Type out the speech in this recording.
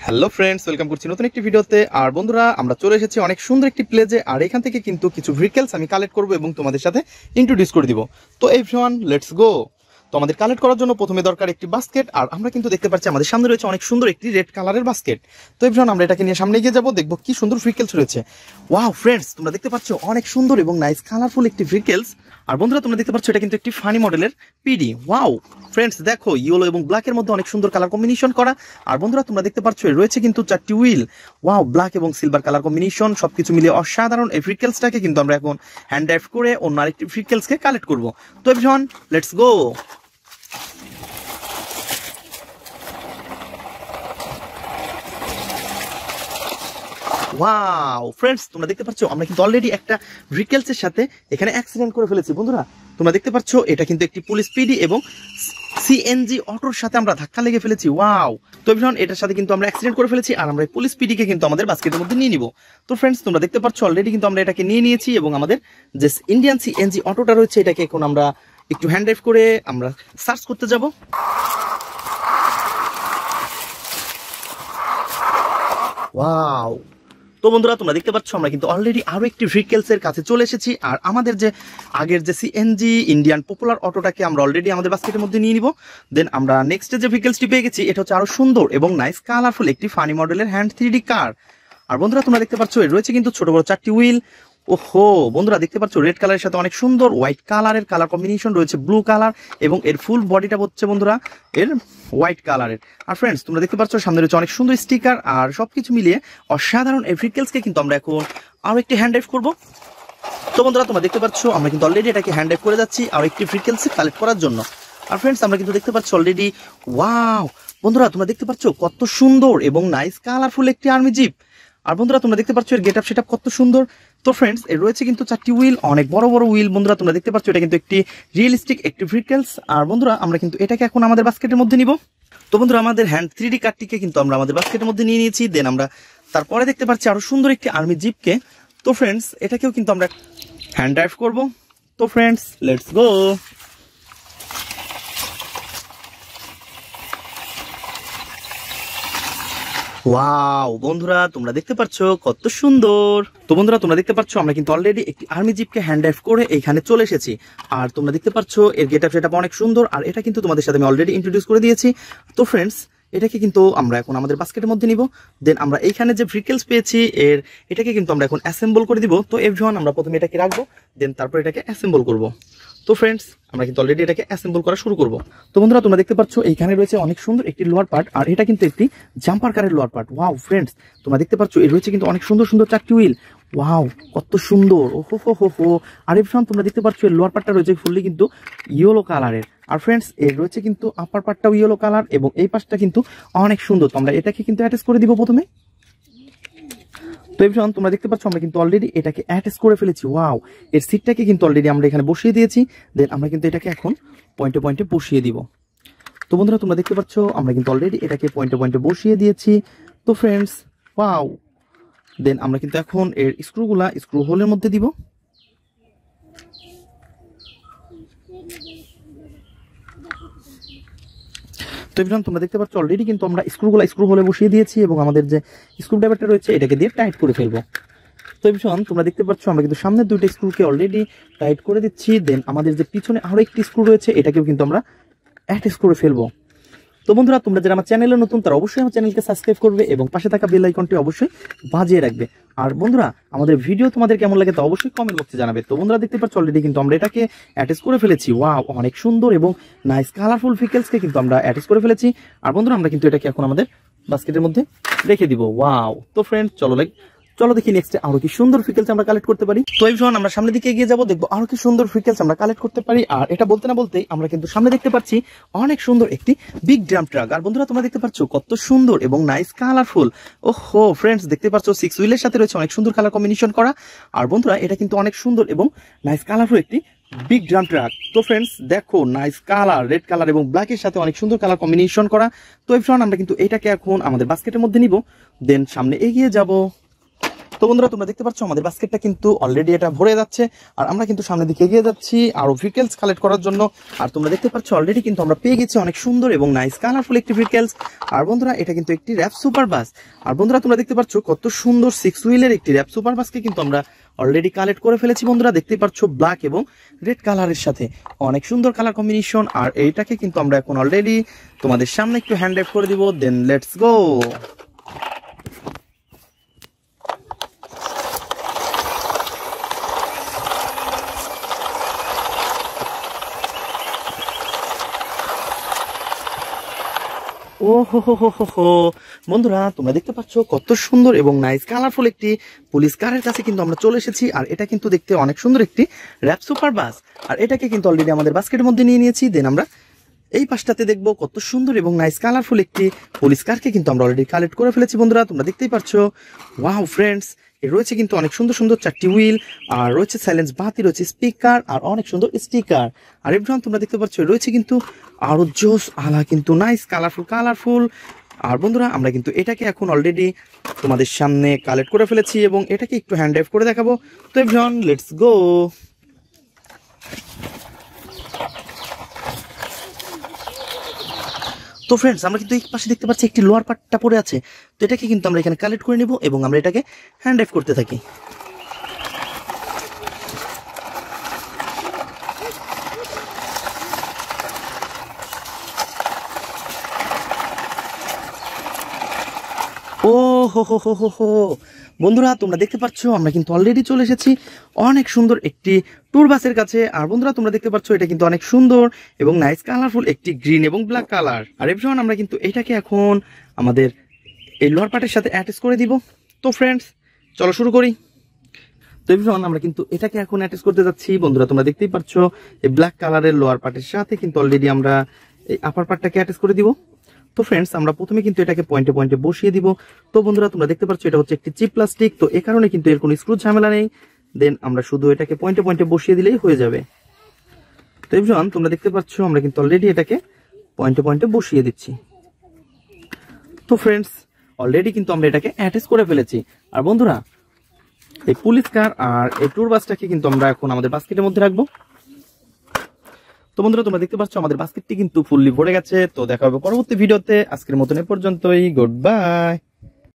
Hello friends, welcome করছি নতুন একটি ভিডিওতে। আর বন্ধুরা, আমরা চলে এসেছি অনেক সুন্দর একটি প্লেজে। আর এখান থেকে কিন্তু কিছু ভেহিকলস আমি কালেক্ট করব এবং তোমাদের সাথে ইন্ট্রোডিউস করে দিব। তো এভরিওয়ান, লেটস গো। তো আমাদের কালেক্ট করার জন্য প্রথমে দরকার একটি বাস্কেট। আর আমরা কিন্তু দেখতে পাচ্ছি আমাদের সামনে রয়েছে অনেক সুন্দর একটি রেড কালারের বাস্কেট। তো এভরিওয়ান, আমরা এটাকে নিয়ে সামনে গিয়ে যাবো, দেখবো কি সুন্দর ভেহিকলস রয়েছে। ওয়াও ফ্রেন্ডস, তোমরা দেখতে পাচ্ছ অনেক সুন্দর এবং নাইস কালারফুল একটি ভেহিকলস। আর বন্ধুরা, তোমরা দেখতে পাচ্ছ এটা কিন্তু একটি ফানি মডেলের পিডি। ওয়াও ফ্রেন্ডস, দেখো ইয়েলো এবং ব্ল্যাকের মধ্যে অনেক সুন্দর কালার কম্বিনেশন করা। আর বন্ধুরা, তোমরা দেখতে পাচ্ছ রয়েছে কিন্তু 4টি হুইল। ওয়াও, ব্ল্যাক এবং সিলভার কালার কম্বিনেশন, সবকিছু মিলিয়ে অসাধারণ। এই ভেহিকলসটাকে কিন্তু আমরা এখন হ্যান্ড ড্রাইভ করে অন্য আরেকটি ভেহিকলসকে কালেক্ট করব। তো everyone, let's go. Wow friends, তোমরা দেখতে পাচ্ছ আমরা কিন্তু অলরেডি একটা ভেহিকলসের সাথে এখানে অ্যাক্সিডেন্ট করে ফেলেছি। বন্ধুরা, তোমরা দেখতে পাচ্ছ এটা কিন্তু একটি পুলিশ পিডি এবং সিএনজি অটোর সাথে আমরা ধাক্কা লেগে ফেলেছি। ওয়াও, তো এভরিওয়ান, এটার সাথে কিন্তু আমরা অ্যাক্সিডেন্ট করে ফেলেছি। আর আমরা এই পুলিশ পিডিকে কিন্তু আমাদের বাস্কেটের মধ্যে নিয়ে নিব। তো ফ্রেন্ডস, তোমরা দেখতে পাচ্ছ অলরেডি কিন্তু আমরা এটাকে নিয়ে নিয়েছি এবং আমাদের যে ইন্ডিয়ান সিএনজি অটোটা রয়েছে এটাকে এখন আমরা একটু হ্যান্ড ড্রাইভ করে আমরা সার্চ করতে যাব। ওয়াও, তো বন্ধুরা, তোমরা দেখতে পাচ্ছ আমরা কিন্তু অলরেডি আরো একটি ভেহিকলস এর কাছে চলে এসেছি। আর আমাদের যে আগের যে সিএনজি ইন্ডিয়ান পপুলার অটোটাকে আমরা অলরেডি আমাদের বাস্কেটের মধ্যে নিয়ে নিব। দেন আমরা নেক্সট যে ভেহিকলসটি পেয়ে গেছি, এটা হচ্ছে আরো সুন্দর এবং নাইস কালারফুল একটি ফানি মডেলের হ্যান্ড 3D কার। আর বন্ধুরা, তোমরা দেখতে পাচ্ছ এর রয়েছে কিন্তু ছোট বড় 4টি হুইল। ওহো বন্ধুরা, দেখতে পাচ্ছ রেড কালারের সাথে অনেক সুন্দর হোয়াইট কালারের কালার কম্বিনেশন রয়েছে, ব্লু কালার, এবং এর ফুল বডিটা হচ্ছে বন্ধুরা এর হোয়াইট কালারের। আর ফ্রেন্ডস, তোমরা দেখতে পাচ্ছ সামনে রয়েছে অনেক সুন্দর স্টিকার। আর সবকিছু মিলিয়ে অসাধারণ এই ভেহিকলসকে কিন্তু আমরা এখন আরো একটি হ্যান্ড ড্রাইভ করবো। তো বন্ধুরা, তোমরা দেখতে পাচ্ছ আমরা কিন্তু অলরেডি এটাকে হ্যান্ড ড্রাইভ করে যাচ্ছি আরো একটি ভেহিকলস কালেক্ট করার জন্য। আর ফ্রেন্ডস, আমরা কিন্তু দেখতে পাচ্ছি অলরেডি, ওয়াও বন্ধুরা, তোমরা দেখতে পাচ্ছ কত সুন্দর এবং নাইস কালারফুল একটি আর্মি জিপ। আর বন্ধুরা, তোমরা দেখতে পাচ্ছ এর গেট আপ সেট আপ কত সুন্দর। তো ফ্রেন্ডস, এর রয়েছে কিন্তু 4টি হুইল, অনেক বড় বড় হুইল। বন্ধুরা, তোমরা দেখতে পাচ্ছ এটা কিন্তু একটি রিয়েলিস্টিক একটি ভেহিকলস। আর বন্ধুরা, আমরা কিন্তু এটাকে এখন আমাদের বাস্কেটের মধ্যে নিব। তো বন্ধুরা, আমাদের হ্যান্ড 3D কারটিকে কিন্তু আমরা আমাদের বাস্কেটের মধ্যে নিয়ে নিয়েছি। দেন আমরা তারপরে দেখতে পাচ্ছি আরো সুন্দর একটি আর্মি জিপকে। তো ফ্রেন্ডস, এটাকেও কিন্তু আমরা হ্যান্ড ড্রাইভ করব। তো ফ্রেন্ডস, লেটস গো। ওয়াও বন্ধুরা, তোমরা দেখতে পাচ্ছ কত সুন্দর। তো বন্ধুরা, তোমরা দেখতে পাচ্ছ আমরা কিন্তু অলরেডি একটি আর্মি জিপকে হ্যান্ড ড্রাইভ করে এইখানে চলে এসেছি। আর তোমরা দেখতে পাচ্ছ এর গেট আপ সেটআপ অনেক সুন্দর। আর এটা কিন্তু তোমাদের সাথে আমি অলরেডি ইন্ট্রোডিউস করে দিয়েছি। তো ফ্রেন্ডস, এটাকে কিন্তু আমরা এখন আমাদের বাস্কেটের মধ্যে নিব। দেন আমরা এইখানে যে ভেহিকলস পেয়েছি এটাকে কিন্তু আমরা এখন অ্যাসেম্বল করে দিব। তো এভরিওয়ান, আমরা প্রথমে এটাকে রাখবো, দেন তারপর এটাকে অ্যাসেম্বল করব। তো ফ্রেন্ডস, আমরা কিন্তু অলরেডি এটাকে অ্যাসেম্বল করা শুরু করব। তো বন্ধুরা, তোমরা দেখতে পাচ্ছ এইখানে রয়েছে অনেক সুন্দর একটি লোয়ার পার্ট। আর এটা কিন্তু একটি জাম্পার কারের লোয়ার পার্ট। ওয়াও ফ্রেন্ডস, তোমরা দেখতে পাচ্ছ এর রয়েছে কিন্তু অনেক সুন্দর সুন্দর 4টি হুইল। ওয়াও, কত সুন্দর। ওহো হো হো হো। আর এভরিওয়ান, তোমরা দেখতে পাচ্ছ এর লোয়ার পার্টটা রয়েছে ফুললি কিন্তু ইয়েলো কালারের। আর ফ্রেন্ডস, এর রয়েছে কিন্তু আপার পার্টটাও ইয়েলো কালার এবং এই পাশটা কিন্তু অনেক সুন্দর। তো আমরা এটাকে কিন্তু অ্যাটাচ করে দিব প্রথমে। তো এভরিওয়ান, তোমরা দেখতে পাচ্ছ আমরা কিন্তু অলরেডি এটাকে অ্যাটাচ করে ফেলেছি। ওয়াও, এর সিটটাকে কিন্তু অলরেডি আমরা এখানে বসিয়ে দিয়েছি। দেন আমরা কিন্তু এটাকে এখন পয়েন্টে পয়েন্টে বসিয়ে দিব। তো বন্ধুরা, তোমরা দেখতে পাচ্ছ আমরা কিন্তু অলরেডি এটাকে পয়েন্টে পয়েন্টে বসিয়ে দিয়েছি। তো ফ্রেন্ডস, ওয়াও, দেন আমরা কিন্তু এখন এর স্ক্রুগুলা স্ক্রু হোলের মধ্যে দিব। তো এভরিওয়ান, তোমরা দেখতে পাচ্ছ অলরেডি কিন্তু আমরা স্ক্রুগুলা স্ক্রু হোলে বসিয়ে দিয়েছি এবং আমাদের যে স্ক্রু ড্রাইভারটা রয়েছে এটাকে দিয়ে টাইট করে ফেলবো। তো এভরিওয়ান, তোমরা দেখতে পাচ্ছ আমরা কিন্তু সামনের দুইটা স্ক্রুকে অলরেডি টাইট করে দিচ্ছি। দেন আমাদের যে পিছনে আরো একটি স্ক্রু রয়েছে এটাকেও কিন্তু আমরা অ্যাটাচ করে ফেলবো। তো বন্ধুরা, তোমরা যারা আমার চ্যানেলে নতুন তারা অবশ্যই আমার চ্যানেলকে সাবস্ক্রাইব করবে এবং পাশে থাকা বেল আইকনটি অবশ্যই বাজিয়ে রাখবে। আর বন্ধুরা, আমাদের ভিডিও তোমাদের কেমন লাগে তা অবশ্যই কমেন্ট বক্সে জানাবে। তো বন্ধুরা, দেখতে পাচ্ছ অলরেডি কিন্তু আমরা এটাকে অ্যাটাচ করে ফেলেছি। ওয়াও, অনেক সুন্দর এবং নাইস কালারফুল ভেহিকলসকে কিন্তু আমরা অ্যাটাচ করে ফেলেছি। আর বন্ধুরা, আমরা কিন্তু এটাকে এখন আমাদের বাস্কেটের মধ্যে রেখে দিব। ওয়াও, তো ফ্রেন্ড, চলো দেখি নেক্সটে আরো কি সুন্দর ভেহিকলস আমরা কালেক্ট করতে পারি। তো এভরিওয়ান, আমরা সামনের দিকে এগিয়ে যাবো, দেখবো আরো কি সুন্দর ভেহিকলস আমরা কালেক্ট করতে পারি। আর এটা বলতে না বলতেই আমরা কিন্তু সামনে দেখতে পাচ্ছি অনেক সুন্দর একটি বিগ ড্রাম ট্রাক। আর বন্ধুরা, তোমরা দেখতে পাচ্ছ কত সুন্দর এবং নাইস কালারফুল। ওহো ফ্রেন্ডস, দেখতে পাচ্ছ 6 হুইলের সাথে রয়েছে অনেক সুন্দর কালার কম্বিনেশন করা। আর বন্ধুরা, এটা কিন্তু অনেক সুন্দর এবং নাইস কালারফুল একটি বিগ ড্রাম ট্রাক। তো ফ্রেন্ডস, দেখো নাইস কালার, রেড কালার এবং ব্ল্যাকের সাথে অনেক সুন্দর কালার কম্বিনেশন করা। তো এভরিওয়ান, আমরা কিন্তু এটাকে এখন আমাদের বাস্কেটের মধ্যে নিব। দেন সামনে এগিয়ে যাব। তো বন্ধুরা তোমরা দেখতে পাচ্ছ আমাদের বাস্কেটটা কিন্তু অলরেডি এটা ভরে যাচ্ছে, আর আমরা কিন্তু সামনের দিকে এগিয়ে যাচ্ছি আরো ভেহিকলস কালেক্ট করার জন্য। আর তোমরা দেখতে পাচ্ছ অলরেডি কিন্তু আমরা পেয়ে গেছি অনেক সুন্দর এবং নাইস কালারফুল একটি ভেহিকলস। আর বন্ধুরা এটা কিন্তু একটি র্যাপ সুপার বাস। আর বন্ধুরা তোমরা দেখতে পাচ্ছ কত সুন্দর 6 হুইলের একটি র্যাপ সুপার বাসকে কিন্তু আমরা অলরেডি কালেক্ট করে ফেলেছি। বন্ধুরা দেখতে পাচ্ছ ব্ল্যাক এবং রেড কালারের সাথে অনেক সুন্দর কালার কম্বিনেশন। আর এইটাকে কিন্তু আমরা এখন অলরেডি তোমাদের সামনে একটু হ্যান্ড ড্রাইভ করে দিব। Then let's go. ও হো হো হো হো হো বন্ধুরা তোমরা দেখতে পাচ্ছ কত সুন্দর এবং নাইস কালারফুল একটি পুলিশ কারের কাছে কিন্তু আমরা চলে এসেছি। আর এটা কিন্তু দেখতে অনেক সুন্দর একটি র্যাপ সুপার বাস। আর এটাকে কিন্তু অলরেডি আমাদের বাস্কেটের মধ্যে নিয়ে নিয়েছি। দেন আমরা এই পাশটাতে দেখবো কত সুন্দর এবং নাইস কালারফুল একটি পুলিশ কারকে কিন্তু আমরা অলরেডি কালেক্ট করে ফেলেছি। বন্ধুরা তোমরা দেখতেই পাচ্ছ, ওয়াও ফ্রেন্ডস, রয়েছে কিন্তু অনেক সুন্দর সুন্দর 4টি হুইল, আর রয়েছে সাইলেন্স বাতি, রয়েছে স্পিকার, আর অনেক সুন্দর স্টিকার। আর এভরিওয়ান তোমরা দেখতে পাচ্ছ রয়েছে কিন্তু আরো জোস আলা কিন্তু নাইস কালারফুল। আর বন্ধুরা আমরা কিন্তু এটাকে এখন অলরেডি তোমাদের সামনে কালেক্ট করে ফেলেছি এবং এটাকে একটু হ্যান্ড ড্রাইভ করে দেখাবো। তো এভরিওয়ান লেটস গো। তো ফ্রেন্ডস আমরা কিন্তু এই পাশে দেখতে পাচ্ছি একটি লোয়ার পার্টটা পড়ে আছে। তো এটাকে কিন্তু আমরা এখানে কালেক্ট করে নেব এবং আমরা এটাকে হ্যান্ড ড্রাইভ করতে থাকি। ও হো হো হো হো হো বন্ধুরা তোমরা দেখতে পাচ্ছ আমরা কিন্তু অলরেডি চলে এসেছি অনেক সুন্দর একটি ট্যুর বাসের কাছে। আর বন্ধুরা তোমরা দেখতে পাচ্ছ এটা কিন্তু অনেক সুন্দর এবং নাইস কালারফুল একটি গ্রিন এবং ব্ল্যাক কালার। আর এভরিওয়ান আমরা কিন্তু এটাকে এখন আমাদের এই লোয়ার পার্টের সাথে অ্যাটাচ করে দিব। তো ফ্রেন্ডস চলো শুরু করি। তো এভরিওয়ান আমরা কিন্তু এটাকে এখন অ্যাটাচ করতে যাচ্ছি। বন্ধুরা তোমরা দেখতেই পাচ্ছ এই ব্ল্যাক কালারের লোয়ার পার্টের সাথে কিন্তু অলরেডি আমরা এই আপার পার্টটাকে অ্যাটাচ করে দিব। তো ফ্রেন্ডস আমরা প্রথমে কিন্তু এটাকে পয়েন্টে পয়েন্টে বসিয়ে দিব। তো বন্ধুরা তোমরা দেখতে পাচ্ছ এটা হচ্ছে একটি চিপ প্লাস্টিক, তো এই কারণে কিন্তু এর কোনো স্ক্রু ঝামেলা নেই। দেন আমরা শুধু এটাকে পয়েন্টে পয়েন্টে বসিয়ে দিলেই হয়ে যাবে। তো এভরিওয়ান তোমরা দেখতে পাচ্ছ আমরা কিন্তু অলরেডি এটাকে পয়েন্টে পয়েন্টে বসিয়ে দিচ্ছি। তো ফ্রেন্ডস অলরেডি কিন্তু আমরা এটাকে অ্যাটাচ করে ফেলেছি। আর বন্ধুরা এই পুলিশ কার আর এই ট্যুর বাসটাকে কিন্তু আমরা এখন আমাদের বাস্কেটের মধ্যে রাখবো। তো বন্ধুরা তোমরা দেখতে পাচ্ছ আমাদের বাস্কেটটি কিন্তু ফুললি ভরে গেছে। তো দেখা হবে পরবর্তী ভিডিওতে। আজকের মতন এ পর্যন্তই, গুড বাই।